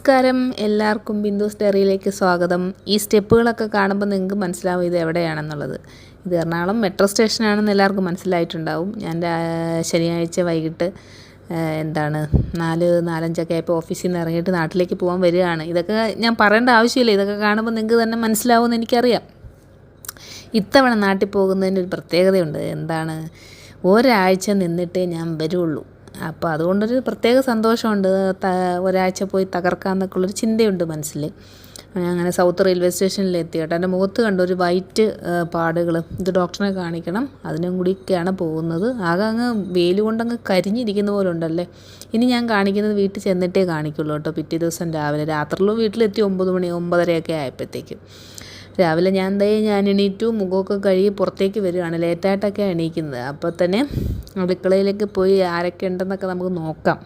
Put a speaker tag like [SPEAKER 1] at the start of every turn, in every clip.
[SPEAKER 1] നമസ്കാരം, എല്ലാവർക്കും ബിന്ദുസ് ഡയറിയിലേക്ക് സ്വാഗതം. ഈ സ്റ്റെപ്പുകളൊക്കെ കാണുമ്പോൾ നിങ്ങൾക്ക് മനസ്സിലാവും ഇത് എവിടെയാണെന്നുള്ളത്. ഇത് എറണാകുളം മെട്രോ സ്റ്റേഷനാണെന്ന് എല്ലാവർക്കും മനസ്സിലായിട്ടുണ്ടാവും. ഞാൻ ശനിയാഴ്ച വൈകിട്ട് 4:05 ആയപ്പോൾ ഓഫീസിൽ നിന്ന് ഇറങ്ങിയിട്ട് നാട്ടിലേക്ക് പോകാൻ വരികയാണ്. ഇതൊക്കെ ഞാൻ പറയേണ്ട ആവശ്യമില്ല, ഇതൊക്കെ കാണുമ്പോൾ നിങ്ങൾക്ക് തന്നെ മനസ്സിലാവുമെന്ന് എനിക്കറിയാം. ഇത്തവണ നാട്ടിൽ പോകുന്നതിന് ഒരു പ്രത്യേകതയുണ്ട്. ഒരാഴ്ച നിന്നിട്ടേ ഞാൻ വരുള്ളൂ. അപ്പോൾ അതുകൊണ്ടൊരു പ്രത്യേക സന്തോഷമുണ്ട്. ഒരാഴ്ച പോയി തകർക്കാമെന്നൊക്കെ ഉള്ളൊരു ചിന്തയുണ്ട് മനസ്സിൽ. അങ്ങനെ സൗത്ത് റെയിൽവേ സ്റ്റേഷനിലെത്തി കേട്ടോ. എൻ്റെ മുഖത്ത് കണ്ടൊരു വൈറ്റ് പാടുകൾ. ഇത് ഡോക്ടറെ കാണിക്കണം, അതിനും കൂടിയൊക്കെയാണ് പോകുന്നത്. അങ്ങ് വെയിൽ കൊണ്ടങ്ങ് കരിഞ്ഞിരിക്കുന്ന പോലെ ഉണ്ടല്ലേ. ഇനി ഞാൻ കാണിക്കുന്നത് വീട്ടിൽ ചെന്നിട്ടേ കാണിക്കുള്ളൂ കേട്ടോ. പിറ്റേ ദിവസം രാവിലെ, രാത്രിയിലും വീട്ടിലെത്തി 9 മണി 9:30 ആയപ്പോഴത്തേക്കും. രാവിലെ ഞാൻ എണീറ്റു, മുഖമൊക്കെ കഴുകി പുറത്തേക്ക് വരികയാണ്. ലേറ്റായിട്ടൊക്കെയാണ് എണീക്കുന്നത്. അപ്പോൾ തന്നെ അടുക്കളയിലേക്ക് പോയി ആരൊക്കെ ഉണ്ടെന്നൊക്കെ നമുക്ക് നോക്കാം.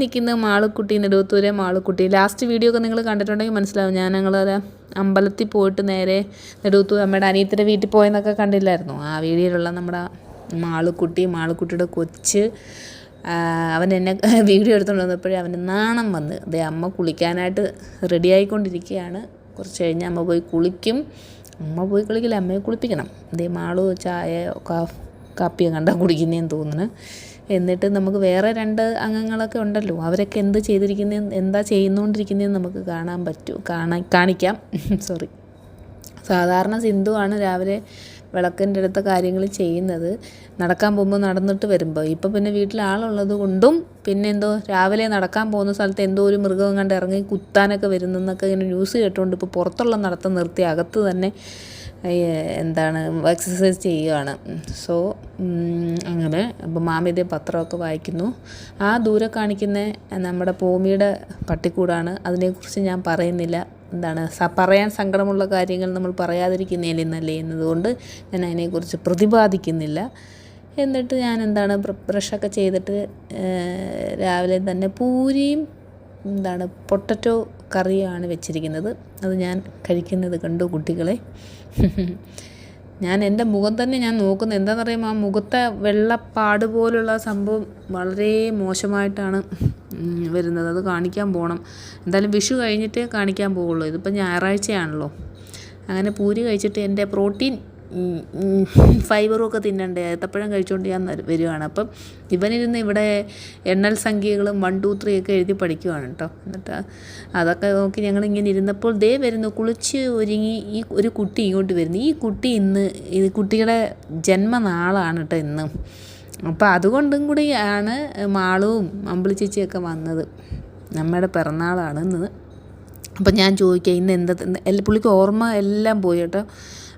[SPEAKER 1] നിൽക്കുന്ന മാളുക്കുട്ടി, നെടുവത്തൂരെ മാളുക്കുട്ടി. ലാസ്റ്റ് വീഡിയോ ഒക്കെ നിങ്ങൾ കണ്ടിട്ടുണ്ടെങ്കിൽ മനസ്സിലാവും. ഞങ്ങൾ അമ്പലത്തിൽ പോയിട്ട് നേരെ നെടുവത്തൂർ അമ്മയുടെ അനിയത്തിൻ്റെ വീട്ടിൽ പോയെന്നൊക്കെ കണ്ടില്ലായിരുന്നു. ആ വീഡിയോയിലുള്ള നമ്മുടെ മാളുക്കുട്ടിയുടെ കൊച്ച് അവൻ എന്നെ വീഡിയോ എടുത്തുകൊണ്ട് വന്നപ്പോഴേ അവന് നാണം വന്ന്. അമ്മ കുളിക്കാനായിട്ട് റെഡി ആയിക്കൊണ്ടിരിക്കുകയാണ്. കുറച്ച് കഴിഞ്ഞ് അമ്മ പോയി കുളിക്കും. അമ്മയെ കുളിപ്പിക്കണം. മാളു ചായ കാപ്പിയും കണ്ടാൽ കുടിക്കുന്നതെന്ന് തോന്നുന്നു. എന്നിട്ട് നമുക്ക് വേറെ 2 അംഗങ്ങളൊക്കെ ഉണ്ടല്ലോ, അവരൊക്കെ എന്താ ചെയ്യുന്നുകൊണ്ടിരിക്കുന്നതെന്ന് നമുക്ക് കാണിക്കാം. സാധാരണ സിന്ധുവാണ് രാവിലെ വിളക്കിൻ്റെ അടുത്ത കാര്യങ്ങൾ ചെയ്യുന്നത്. നടക്കാൻ പോകുമ്പോൾ നടന്നിട്ട് വരുമ്പോൾ. ഇപ്പം പിന്നെ വീട്ടിൽ ആളുള്ളത് കൊണ്ടും പിന്നെ രാവിലെ നടക്കാൻ പോകുന്ന സ്ഥലത്ത് ഒരു മൃഗം കണ്ട് ഇറങ്ങി കുത്താനൊക്കെ വരുന്നെന്നൊക്കെ ഇങ്ങനെ ന്യൂസ് കേട്ടുകൊണ്ട് ഇപ്പോൾ പുറത്തുള്ള നടത്തം നിർത്തി അകത്ത് തന്നെ എക്സസൈസ് ചെയ്യുകയാണ്. അങ്ങനെ അപ്പോൾ മാമിയുടെ പത്രമൊക്കെ വായിക്കുന്നു. ആ ദൂരെ കാണിക്കുന്ന നമ്മുടെ ഭൂമിയുടെ പട്ടിക്കൂടാണ്. അതിനെക്കുറിച്ച് ഞാൻ പറയുന്നില്ല. പറയാൻ സങ്കടമുള്ള കാര്യങ്ങൾ നമ്മൾ പറയാതിരിക്കുന്നതിലെന്നല്ലേ എന്നതുകൊണ്ട് ഞാൻ അതിനെക്കുറിച്ച് പ്രതിപാദിക്കുന്നില്ല. എന്നിട്ട് ഞാൻ ബ്രഷൊക്കെ ചെയ്തിട്ട് രാവിലെ തന്നെ പൂരിയും പൊട്ടറ്റോ കറിയാണ് വെച്ചിരിക്കുന്നത്. അത് ഞാൻ കഴിക്കുന്നത് കണ്ടു കുട്ടികളെ. എൻ്റെ മുഖം തന്നെ ഞാൻ നോക്കുന്നത് എന്താണെന്ന് പറയുമ്പോൾ, ആ മുഖത്തെ വെള്ളപ്പാട് പോലുള്ള സംഭവം വളരെ മോശമായിട്ടാണ് വരുന്നത്. അത് കാണിക്കാൻ പോകണം. എന്തായാലും വിഷു കഴിഞ്ഞിട്ടേ കാണിക്കാൻ പോവുള്ളൂ. ഇതിപ്പോൾ ഞായറാഴ്ചയാണല്ലോ. അങ്ങനെ പൂരി കഴിച്ചിട്ട് എൻ്റെ പ്രോട്ടീൻ ഫൈബറും ഒക്കെ തിന്നണ്ടേ, ഏത്തപ്പഴം കഴിച്ചുകൊണ്ട് ഞാൻ വരികയാണ്. അപ്പം ഇവനിരുന്ന് ഇവിടെ എണ്ണൽ സംഖ്യകളും 1 2 3 ഒക്കെ എഴുതി പഠിക്കുവാണ് കേട്ടോ. എന്നിട്ട് അതൊക്കെ നോക്കി ഞങ്ങളിങ്ങനെ ഇരുന്നപ്പോൾ വരുന്നു കുളിച്ച് ഒരുങ്ങി ഒരു കുട്ടി ഇങ്ങോട്ട് വരുന്നു. ഈ കുട്ടിയുടെ ജന്മനാളാണ് കേട്ടോ ഇന്ന്. അപ്പോൾ അതുകൊണ്ടും കൂടിയാണ് മാളുവും അമ്പിളി ചേച്ചിയൊക്കെ വന്നത്. നമ്മുടെ പിറന്നാളാണ് ഇന്ന്. അപ്പം ഞാൻ ചോദിക്കുക ഇന്ന് പുള്ളിക്ക് ഓർമ്മ എല്ലാം പോയി കേട്ടോ.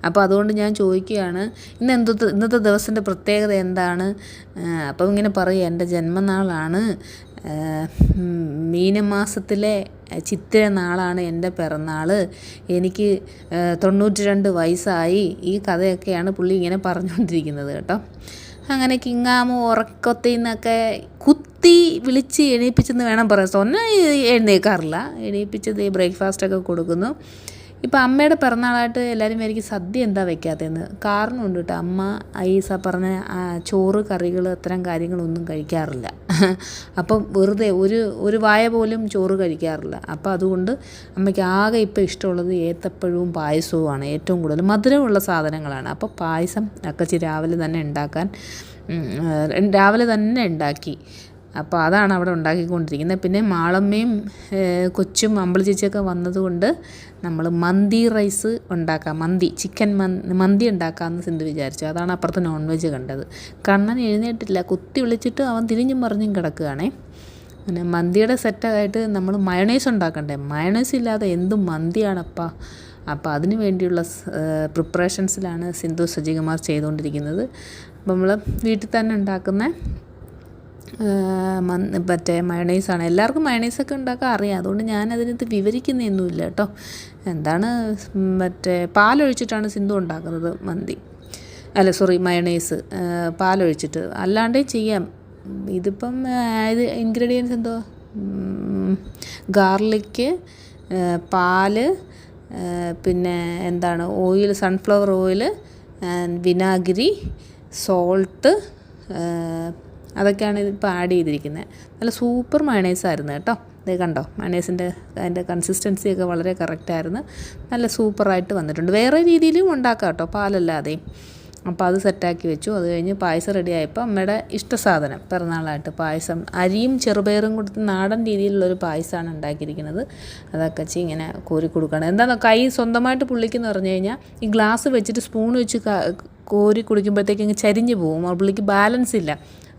[SPEAKER 1] അപ്പോൾ അതുകൊണ്ട് ഞാൻ ചോദിക്കുകയാണ്, ഇന്നത്തെ ദിവസത്തിൻ്റെ പ്രത്യേകത എന്താണ്? അപ്പം ഇങ്ങനെ പറയുക, എൻ്റെ ജന്മനാളാണ്, മീനമാസത്തിലെ ചിത്തിര നാളാണ് എൻ്റെ പിറന്നാൾ, എനിക്ക് 92 വയസ്സായി. ഈ കഥയൊക്കെയാണ് പുള്ളി ഇങ്ങനെ പറഞ്ഞുകൊണ്ടിരിക്കുന്നത് കേട്ടോ. അങ്ങനെ കിങ്ങാമോ ഉറക്കത്തിൽ നിന്നൊക്കെ കുത്തി വിളിച്ച് എണീപ്പിച്ചെന്ന് വേണം പറയാൻ. സ്വന്തം എഴുന്നേൽക്കാറില്ല. എണീപ്പിച്ചത് ബ്രേക്ക്ഫാസ്റ്റൊക്കെ കൊടുക്കുന്നു. ഇപ്പം അമ്മയുടെ പിറന്നാളായിട്ട് എല്ലാവരും വിചാരിക്കും സദ്യ എന്താ വയ്ക്കാത്തതെന്ന്. കാരണമുണ്ട് കേട്ടോ. അമ്മ പറഞ്ഞ ചോറ് കറികൾ അത്തരം കാര്യങ്ങളൊന്നും കഴിക്കാറില്ല. അപ്പം വെറുതെ ഒരു വായ പോലും ചോറ് കഴിക്കാറില്ല. അപ്പോൾ അതുകൊണ്ട് അമ്മയ്ക്ക് ആകെ ഇപ്പോൾ ഇഷ്ടമുള്ളത് ഏത്തപ്പഴവും പായസവുമാണ്. ഏറ്റവും കൂടുതൽ മധുരമുള്ള സാധനങ്ങളാണ്. അപ്പോൾ പായസം അക്കച്ചി രാവിലെ തന്നെ ഉണ്ടാക്കി. അപ്പോൾ അതാണ് അവിടെ ഉണ്ടാക്കിക്കൊണ്ടിരിക്കുന്നത്. പിന്നെ മാളമ്മയും കൊച്ചും അമ്പിളി ചേച്ചിയൊക്കെ വന്നതുകൊണ്ട് നമ്മൾ മന്തി റൈസ് ഉണ്ടാക്കാം, ചിക്കൻ മന്തി ഉണ്ടാക്കാമെന്ന് സിന്ധു വിചാരിച്ചു. അതാണ് അപ്പുറത്ത് നോൺ വെജ് കണ്ടത്. കണ്ണൻ എഴുന്നേറ്റില്ല, കുത്തി വിളിച്ചിട്ട് അവൻ തിരിഞ്ഞും മറിഞ്ഞും കിടക്കുകയാണേ. പിന്നെ മന്തിയുടെ സെറ്റായിട്ട് നമ്മൾ മയണൈസ് ഉണ്ടാക്കണ്ടേ. മയണൈസ് ഇല്ലാതെ എന്ത് മന്തിയാണപ്പാ. അപ്പോൾ അതിന് വേണ്ടിയുള്ള പ്രിപ്പറേഷൻസിലാണ് സിന്ധു സജികുമാർ ചെയ്തുകൊണ്ടിരിക്കുന്നത്. അപ്പോൾ നമ്മൾ വീട്ടിൽ തന്നെ ഉണ്ടാക്കുന്ന മയണൈസാണ്. എല്ലാവർക്കും മയണൈസൊക്കെ ഉണ്ടാക്കാൻ അറിയാം. അതുകൊണ്ട് ഞാനതിനകത്ത് വിവരിക്കുന്നതൊന്നുമില്ല കേട്ടോ. പാലൊഴിച്ചിട്ടാണ് സിന്ധു ഉണ്ടാക്കുന്നത് മയണൈസ്. പാലൊഴിച്ചിട്ട് അല്ലാണ്ടേ ചെയ്യാം. ഇതിപ്പം ഇൻഗ്രീഡിയൻസ് ഗാർലിക്ക്, പാല്, പിന്നെ ഓയിൽ, സൺഫ്ലവർ ഓയിൽ, വിനാഗിരി, സോൾട്ട്, അതൊക്കെയാണ് ഇതിപ്പോൾ ആഡ് ചെയ്തിരിക്കുന്നത്. നല്ല സൂപ്പർ മയണൈസായിരുന്നു കേട്ടോ. ഇത് കണ്ടോ, മയണൈസിൻ്റെ അതിൻ്റെ കൺസിസ്റ്റൻസിയൊക്കെ വളരെ കറക്റ്റായിരുന്നു. നല്ല സൂപ്പറായിട്ട് വന്നിട്ടുണ്ട്. വേറെ രീതിയിലും ഉണ്ടാക്കാം കേട്ടോ, പാലല്ലാതെയും. അപ്പോൾ അത് സെറ്റാക്കി വെച്ചു. അത് കഴിഞ്ഞ് പായസം റെഡിയായപ്പോൾ അമ്മയുടെ ഇഷ്ട സാധനം പിറന്നാളായിട്ട് പായസം, അരിയും ചെറുപയറും കൊടുത്ത് നാടൻ രീതിയിലുള്ളൊരു പായസമാണ് ഉണ്ടാക്കിയിരിക്കുന്നത്. അതൊക്കെ ഇങ്ങനെ കോരി കൊടുക്കണം. എന്താണെന്നോ കൈ സ്വന്തമായിട്ട് പുള്ളിക്കെന്ന് പറഞ്ഞു കഴിഞ്ഞാൽ ഈ ഗ്ലാസ് വെച്ചിട്ട് സ്പൂൺ വെച്ച് കോരി കുടിക്കുമ്പോഴത്തേക്ക് ഇങ്ങ് ചരിഞ്ഞ് പോകും, പുള്ളിക്ക് ബാലൻസ് ഇല്ല.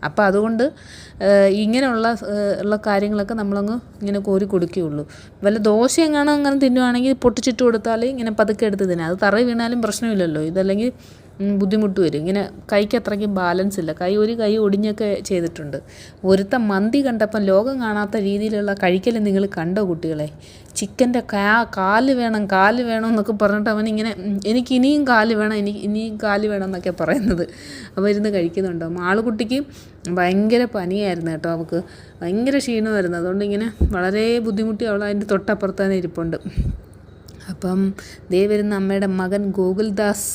[SPEAKER 1] അപ്പോൾ അതുകൊണ്ട് ഉള്ള കാര്യങ്ങളൊക്കെ നമ്മളങ്ങ് ഇങ്ങനെ കോരി കൊടുക്കുകയുള്ളൂ. വല്ല ദോശ എങ്ങാനും അങ്ങനെ തിന്നുവാണെങ്കിൽ പൊട്ടിച്ചിട്ട് കൊടുത്താൽ ഇങ്ങനെ പതുക്കെ എടുത്ത് തിന്നാം. അത് തറ വീണാലും പ്രശ്നമില്ലല്ലോ. ഇതല്ലെങ്കിൽ ബുദ്ധിമുട്ട് വരും. ഇങ്ങനെ കൈക്ക് അത്രയ്ക്കും ബാലൻസ് ഇല്ല. ഒരു കൈ ഒടിഞ്ഞൊക്കെ ചെയ്തിട്ടുണ്ട്. ഒരുത്ത മന്തി കണ്ടപ്പം ലോകം കാണാത്ത രീതിയിലുള്ള കഴിക്കൽ നിങ്ങൾ കണ്ടോ കുട്ടികളെ? ചിക്കൻ്റെ കാല് വേണം എന്നൊക്കെ പറഞ്ഞിട്ട് അവനിങ്ങനെ എനിക്ക് ഇനിയും കാല് വേണം, ഇനിയും കാല് വേണം എന്നൊക്കെ പറയുന്നത്. അപ്പോൾ ഇരുന്ന് കഴിക്കുന്നുണ്ടോ? ആളുകുട്ടിക്ക് ഭയങ്കര പനിയായിരുന്നു കേട്ടോ, അവൾക്ക് ഭയങ്കര ക്ഷീണമായിരുന്നു. അതുകൊണ്ട് ഇങ്ങനെ വളരെ ബുദ്ധിമുട്ടി അവൾ അതിൻ്റെ തൊട്ടപ്പുറത്ത് തന്നെ ഇരിപ്പുണ്ട്. അപ്പം ദേ വരുന്ന അമ്മയുടെ മകൻ ഗോകുൽദാസ്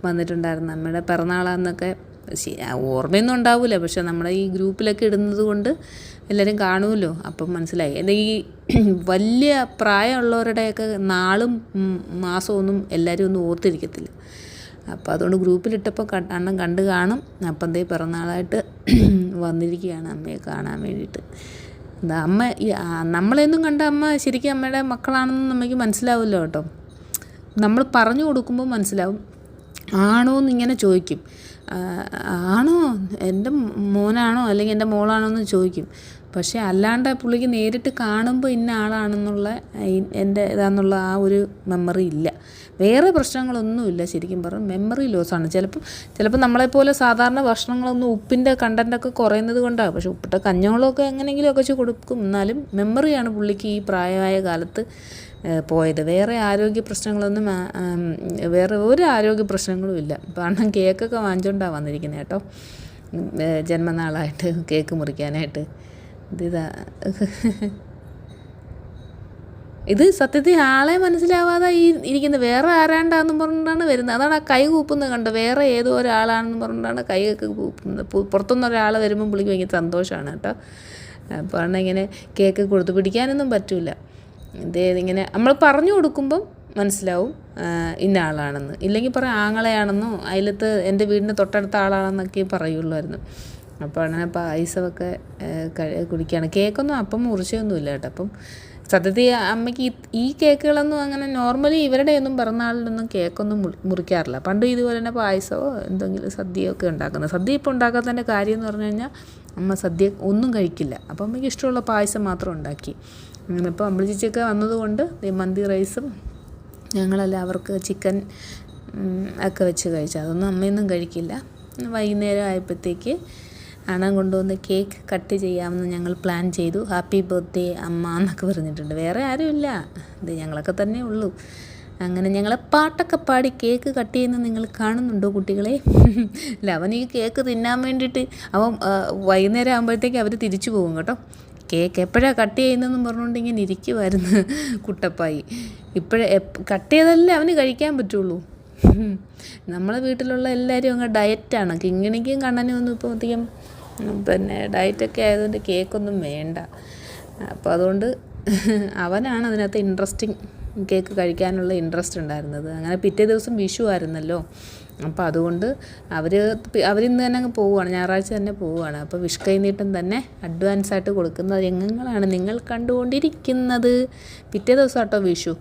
[SPEAKER 1] വന്നിട്ടുണ്ടായിരുന്നു. അമ്മയുടെ പിറന്നാളാന്നൊക്കെ ഓർമ്മയൊന്നും ഉണ്ടാവില്ല, പക്ഷെ നമ്മുടെ ഈ ഗ്രൂപ്പിലൊക്കെ ഇടുന്നത് കൊണ്ട് എല്ലാവരും കാണുമല്ലോ, അപ്പം മനസ്സിലായി. എൻ്റെ ഈ വലിയ പ്രായമുള്ളവരുടെയൊക്കെ നാളും മാസമൊന്നും എല്ലാവരും ഒന്നും ഓർത്തിരിക്കത്തില്ല. അപ്പോൾ അതുകൊണ്ട് ഗ്രൂപ്പിലിട്ടപ്പോൾ അണ്ണൻ കണ്ട് കാണും. അപ്പം എന്തേ പിറന്നാളായിട്ട് വന്നിരിക്കുകയാണ് അമ്മയെ കാണാൻ വേണ്ടിയിട്ട്. അമ്മ നമ്മളെയൊന്നും കണ്ട അമ്മ ശരിക്കും അമ്മയുടെ മക്കളാണെന്ന് നമുക്ക് മനസ്സിലാവില്ല കേട്ടോ. നമ്മൾ പറഞ്ഞു കൊടുക്കുമ്പോൾ മനസ്സിലാവും. ആണോ എന്നിങ്ങനെ ചോദിക്കും. ആണോ, എൻ്റെ മോനാണോ അല്ലെങ്കിൽ എൻ്റെ മോളാണോ എന്ന് ചോദിക്കും. പക്ഷേ അല്ലാണ്ട് പുള്ളിക്ക് നേരിട്ട് കാണുമ്പോൾ ഇന്ന ആളാണെന്നുള്ള എൻ്റെ ഇതാണെന്നുള്ള ആ ഒരു മെമ്മറി ഇല്ല. വേറെ പ്രശ്നങ്ങളൊന്നുമില്ല. ശരിക്കും പറഞ്ഞാൽ മെമ്മറി ലോസാണ്. ചിലപ്പോൾ നമ്മളെപ്പോലെ സാധാരണ ഭക്ഷണങ്ങളൊന്നും ഉപ്പിൻ്റെ കണ്ടൻറ്റൊക്കെ കുറയുന്നത് കൊണ്ടാണ്. പക്ഷേ ഉപ്പിട്ട കഞ്ഞങ്ങളൊക്കെ എങ്ങനെയെങ്കിലുമൊക്കെ വെച്ച് കൊടുക്കും. എന്നാലും മെമ്മറിയാണ് പുള്ളിക്ക് ഈ പ്രായമായ കാലത്ത് പോയത്. വേറെ ആരോഗ്യ പ്രശ്നങ്ങളൊന്നും വേറെ ഒരു ആരോഗ്യ പ്രശ്നങ്ങളും ഇല്ല. കാരണം കേക്കൊക്കെ വാങ്ങിച്ചുകൊണ്ടാണ് വന്നിരിക്കുന്നത് കേട്ടോ, ജന്മനാളായിട്ട് കേക്ക് മുറിക്കാനായിട്ട്. ഇത് സത്യത്തിൽ ആളെ മനസ്സിലാവാതെ ഈ ഇരിക്കുന്ന വേറെ ആരാണ്ടാന്നും പറഞ്ഞിട്ടാണ് വരുന്നത്. അതാണ് ആ കൈ കൂപ്പുന്നത് കണ്ടോ, വേറെ ഏതോ ഒരാളാണെന്ന് പറഞ്ഞിട്ടാണ് കൈയൊക്കെ കൂപ്പുന്നത്. പുറത്തുനിന്ന് ഒരാൾ വരുമ്പോൾ പുള്ളിക്ക് ഭയങ്കര സന്തോഷമാണ് കേട്ടോ. അപ്പോൾ ഇങ്ങനെ കേക്ക് കൊടുത്ത് പിടിക്കാനൊന്നും പറ്റില്ല. ഇങ്ങനെ നമ്മൾ പറഞ്ഞു കൊടുക്കുമ്പം മനസ്സിലാവും ഇന്ന ആളാണെന്ന്. ഇല്ലെങ്കിൽ പറയാം ആങ്ങളെയാണെന്നോ അതിലത്ത് എൻ്റെ വീടിൻ്റെ തൊട്ടടുത്ത ആളാണെന്നൊക്കെ പറയുള്ളായിരുന്നു. അപ്പോൾ അങ്ങനെ പായസമൊക്കെ കുടിക്കുകയാണ്. കേക്കൊന്നും അപ്പം മുറിച്ചൊന്നുമില്ല കേട്ടോ. അപ്പം സത്യത്തിൽ അമ്മയ്ക്ക് ഈ കേക്കുകളൊന്നും അങ്ങനെ നോർമലി ഇവരുടെയൊന്നും പിറന്നാളിലൊന്നും കേക്കൊന്നും മുറിക്കാറില്ല. പണ്ട് ഇതുപോലെ തന്നെ പായസമോ എന്തെങ്കിലും സദ്യയൊക്കെ ഉണ്ടാക്കുന്നത്. സദ്യ ഇപ്പോൾ ഉണ്ടാക്കാത്തതിൻ്റെ കാര്യം എന്ന് പറഞ്ഞു കഴിഞ്ഞാൽ അമ്മ സദ്യ ഒന്നും കഴിക്കില്ല. അപ്പം അമ്മയ്ക്ക് ഇഷ്ടമുള്ള പായസം മാത്രം ഉണ്ടാക്കി. അങ്ങനെ ഇപ്പോൾ അമ്പലച്ചിച്ചൊക്കെ വന്നതുകൊണ്ട് മന്തി റൈസും ഞങ്ങളെല്ലാം അവർക്ക് ചിക്കൻ ഒക്കെ വെച്ച് കഴിച്ചു. അതൊന്നും അമ്മയൊന്നും കഴിക്കില്ല. വൈകുന്നേരം ആയപ്പോഴത്തേക്ക് അണ്ണൻ കൊണ്ടുവന്ന് കേക്ക് കട്ട് ചെയ്യാമെന്ന് ഞങ്ങൾ പ്ലാൻ ചെയ്തു. ഹാപ്പി ബർത്ത്ഡേ അമ്മ എന്നൊക്കെ പറഞ്ഞിട്ടുണ്ട്. വേറെ ആരുമില്ല, ഇത് ഞങ്ങളൊക്കെ തന്നെ ഉള്ളൂ. അങ്ങനെ ഞങ്ങളെ പാട്ടൊക്കെ പാടി കേക്ക് കട്ട് ചെയ്യുന്നത് നിങ്ങൾ കാണുന്നുണ്ടോ കുട്ടികളെ? അല്ല, അവൻ ഈ കേക്ക് തിന്നാൻ വേണ്ടിയിട്ട് അവൻ വൈകുന്നേരം ആകുമ്പോഴത്തേക്ക് അവർ തിരിച്ചു പോകും കേട്ടോ. കേക്ക് എപ്പോഴാണ് കട്ട് ചെയ്യുന്നതെന്ന് പറഞ്ഞുകൊണ്ട് ഇങ്ങനെ ഇരിക്കുമായിരുന്നു കുട്ടപ്പായി. കട്ട് ചെയ്തല്ലേ അവന് കഴിക്കാൻ പറ്റുള്ളൂ. നമ്മളെ വീട്ടിലുള്ള എല്ലാവരും അങ്ങ് ഡയറ്റാണ്. കിങ്ങിണിക്കും കണ്ണനും ഒന്നും ഇപ്പോൾ അധികം ഡയറ്റൊക്കെ ആയതുകൊണ്ട് കേക്കൊന്നും വേണ്ട. അപ്പോൾ അതുകൊണ്ട് അവനാണ് അതിനകത്ത് ഇൻട്രസ്റ്റിങ് കേക്ക് കഴിക്കാനുള്ള ഇൻട്രസ്റ്റ് ഉണ്ടായിരുന്നത്. അങ്ങനെ പിറ്റേ ദിവസം വിഷു ആയിരുന്നല്ലോ. അപ്പോൾ അതുകൊണ്ട് അവരിന്ന് തന്നെ അങ്ങ് പോവുകയാണ്, ഞായറാഴ്ച തന്നെ പോവുകയാണ്. അപ്പോൾ വിഷു കൈനീട്ടം തന്നെ അഡ്വാൻസായിട്ട് കൊടുക്കുന്ന രംഗങ്ങളാണ് നിങ്ങൾ കണ്ടുകൊണ്ടിരിക്കുന്നത്. പിറ്റേ ദിവസം കേട്ടോ വിഷു,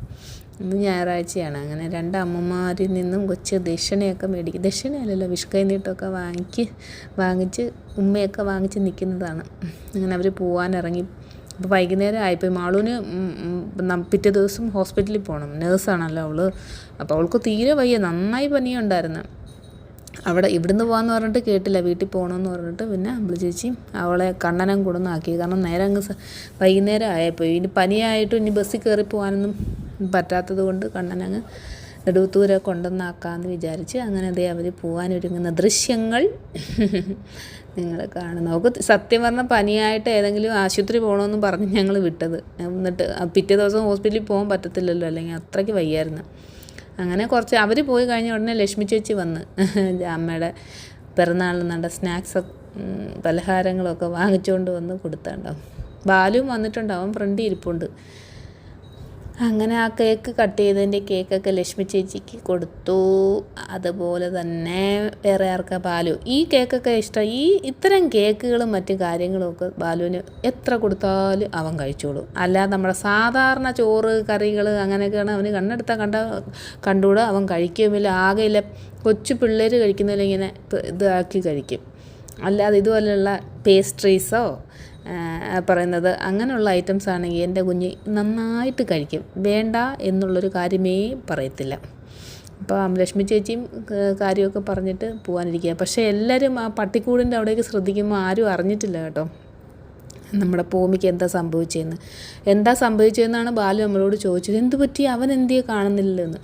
[SPEAKER 1] ഇന്ന് ഞായറാഴ്ചയാണ്. അങ്ങനെ രണ്ട് അമ്മമാരിൽ നിന്നും കൊച്ച് ദക്ഷിണയൊക്കെ മേടിക്കും. ദക്ഷിണയല്ലല്ലോ, വിഷു കൈനീട്ടമൊക്കെ വാങ്ങിച്ച് ഉമ്മയൊക്കെ വാങ്ങിച്ച് നിൽക്കുന്നതാണ്. അങ്ങനെ അവർ പോകാനിറങ്ങി. അപ്പോൾ വൈകുന്നേരം ആയിപ്പോൾ മാളൂന് പിറ്റേ ദിവസം ഹോസ്പിറ്റലിൽ പോകണം. നേഴ്സാണല്ലോ അവൾ. അപ്പോൾ അവൾക്ക് തീരെ വയ്യ, നന്നായി പനിയുണ്ടായിരുന്നു. ഇവിടുന്ന് പോകാമെന്ന് പറഞ്ഞിട്ട് കേട്ടില്ല, വീട്ടിൽ പോകണമെന്ന് പറഞ്ഞിട്ട് പിന്നെ അമ്പിളി ചേച്ചിയും അവളെ കണ്ണനം കൊടുന്നാക്കി. കാരണം നേരെ അങ്ങ് വൈകുന്നേരം ആയപ്പോൾ ഇനി പനിയായിട്ടും ഇനി ബസ്സിൽ കയറി പോകാനൊന്നും പറ്റാത്തത് കൊണ്ട് കണ്ണനങ്ങ് നെടുവത്തൂരെ കൊണ്ടുവന്നാക്കാമെന്ന് വിചാരിച്ച് അങ്ങനെ അതേ അവർ പോകാനൊരുങ്ങുന്ന ദൃശ്യങ്ങൾ നിങ്ങൾ കാണുന്നു. നമുക്ക് സത്യം പറഞ്ഞാൽ പനിയായിട്ട് ഏതെങ്കിലും ആശുപത്രി പോകണമെന്ന് പറഞ്ഞ് ഞങ്ങൾ വിട്ടത്. എന്നിട്ട് പിറ്റേ ദിവസം ഹോസ്പിറ്റലിൽ പോകാൻ പറ്റത്തില്ലല്ലോ, അല്ലെങ്കിൽ അത്രയ്ക്ക് വയ്യായിരുന്നു. അങ്ങനെ കുറച്ച് അവർ പോയി കഴിഞ്ഞ ഉടനെ ലക്ഷ്മി ചേച്ചി വന്ന് അമ്മയുടെ പിറന്നാളിന് നല്ല സ്നാക്സ് പലഹാരങ്ങളൊക്കെ വാങ്ങിച്ചുകൊണ്ട് വന്ന് കൊടുത്തുണ്ടാവും. ബാലും വന്നിട്ടുണ്ട്, അവൻ ഫ്രണ്ടിൽ ഇരിപ്പുണ്ട്. അങ്ങനെ ആ കേക്ക് കട്ട് ചെയ്തതിൻ്റെ കേക്കൊക്കെ ലക്ഷ്മി ചേച്ചിക്ക് കൊടുത്തു. അതുപോലെ തന്നെ വേറെ ആർക്കാ, ബാലു. ഈ കേക്കൊക്കെ ഇഷ്ടം. ഇത്തരം കേക്കുകളും മറ്റു കാര്യങ്ങളുമൊക്കെ ബാലുവിന് എത്ര കൊടുത്താലും അവൻ കഴിച്ചോളും. അല്ലാതെ നമ്മുടെ സാധാരണ ചോറ് കറികൾ അങ്ങനെയൊക്കെയാണ് അവന് കണ്ടുകൂടാ, അവൻ കഴിക്കുമില്ല. ആകെയില്ല കൊച്ചു പിള്ളേർ കഴിക്കുന്നതിൽ ഇങ്ങനെ ഇതാക്കി കഴിക്കും. അല്ലാതെ ഇതുപോലെയുള്ള പേസ്ട്രീസോ പറയുന്നത് അങ്ങനെയുള്ള ഐറ്റംസ് ആണെങ്കിൽ എൻ്റെ കുഞ്ഞ് നന്നായിട്ട് കഴിക്കും. വേണ്ട എന്നുള്ളൊരു കാര്യമേ പറയത്തില്ല. അപ്പോൾ ലക്ഷ്മി ചേച്ചിയും കാര്യമൊക്കെ പറഞ്ഞിട്ട് പോകാനിരിക്കുക. പക്ഷേ എല്ലാവരും ആ പട്ടിക്കൂടിൻ്റെ അവിടേക്ക് ശ്രദ്ധിക്കുമ്പോൾ ആരും അറിഞ്ഞിട്ടില്ല കേട്ടോ നമ്മുടെ ഭൂമിക്ക് എന്താ സംഭവിച്ചതെന്നാണ് ബാലു നമ്മളോട് ചോദിച്ചത്. എന്ത് പറ്റി, അവൻ എന്തിയെ കാണുന്നില്ലെന്ന്.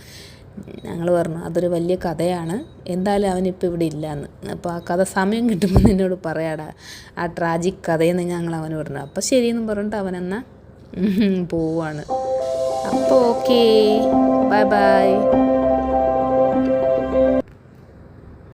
[SPEAKER 1] ഞങ്ങൾ പറഞ്ഞു അതൊരു വലിയ കഥയാണ്, എന്തായാലും അവനിപ്പോൾ ഇവിടെ ഇല്ലയെന്ന്. അപ്പോൾ ആ കഥ സമയം കിട്ടുമ്പോൾ നിന്നോട് പറയാടാ ആ ട്രാജിക് കഥയെന്ന് ഞങ്ങൾ അവന് പറഞ്ഞു. അപ്പോൾ ശരിയെന്ന് പറഞ്ഞിട്ട് അവനെന്നാൽ പോവാണ്. അപ്പോൾ ഓക്കേ, ബൈ ബൈ.